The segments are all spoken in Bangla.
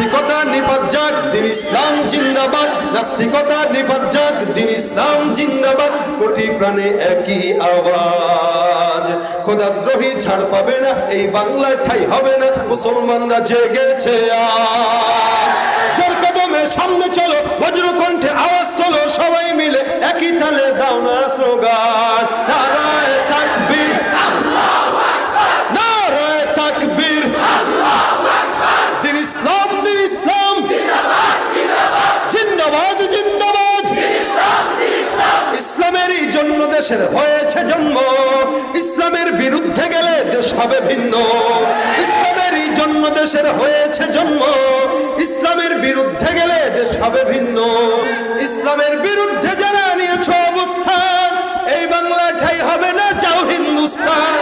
নাস্তিকতা নিপাত যাক, দিন ইসলাম জিন্দাবাদ। নাস্তিকতা নিপাত যাক, দিন ইসলাম জিন্দাবাদ। কোটি প্রাণে একই আওয়াজ, খোদাদ্রোহী ছাড় পাবে না, এই বাংলার ঠাই হবে না, মুসলমানরা জেগেছে আজ। জোর কদমে সামনে চলো, বজ্র কণ্ঠে আওয়াজ তোলো, সবাই মিলে একই তালে দাও না স্লোগান। নারায়ে তাকবীর, আল্লাহু আকবার, নারায়ে তাকবীর, আল্লাহু আকবার। দিন ইসলাম, দিন ইসলাম জিন্দাবাদ, জিন্দাবাদ, জিন্দাবাদ, জিন্দাবাদ। দিন ইসলাম, দিন ইসলাম। ইসলামেরই জন্য দেশের হয়েছে জন্ম, ইসলামের বিরুদ্ধে গেলে দেশ হবে ভিন্ন। ইসলামেরই জন্য দেশের হয়েছে জন্ম, ইসলামের বিরুদ্ধে গেলে দেশ হবে ভিন্ন। ইসলামের বিরুদ্ধে যারা নিয়েছ অবস্থান, এই বাংলা ঠাই হবে না, যাও হিন্দুস্তান।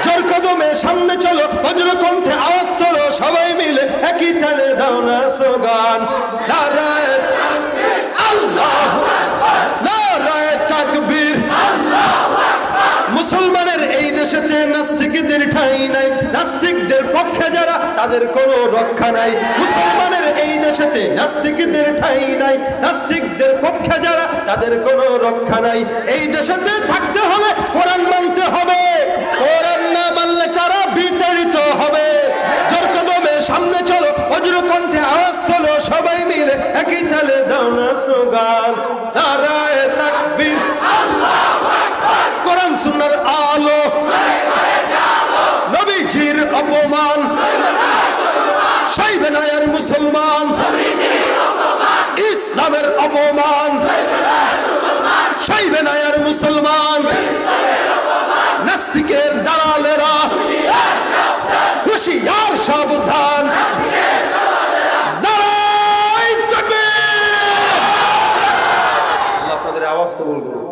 জোর কদমে সামনে চলো, বজ্র কণ্ঠে আওয়াজ তোলো, সবাই মিলে একই তালে দাও না স্লোগান। নারায়ে তাকবীর, আল্লাহু আকবার, নারায়ে তাকবীর, আল্লাহু আকবার। মুসলমানের এই দেশেতে নাস্তিকদের ঠাঁই নাই, নাস্তিকদের পক্ষে যারা তাদের কোনো রক্ষা নাই। মুসলমানের এই দেশেতে নাস্তিকদের ঠাঁই নাই, নাস্তিকদের পক্ষে যারা তাদের কোনো রক্ষা নাই। এই দেশেতে থাকতে হলে কোরআন মানতে হবে, কোরআন না মানলে তারা বিতাড়িত হবে। জোর কদমে সামনে চলো, বজ্র কণ্ঠে আওয়াজ তোলো, সবাই মিলে একই তালে দাও না স্লোগান। নারায়ে তাকবীর, আল্লাহু আকবার। কোরআন সুন্নাহর আলো, নবীজির অপমান, সইবে না আর মুসলমান। ইসলামের অপমান, সইবে না আর মুসলমান। নাস্তিকের দালালেরা হুঁশিয়ার সাবধান। নারায়ে তাকবীর। আল্লাহ আপনাদের আওয়াজ কবুল করুন।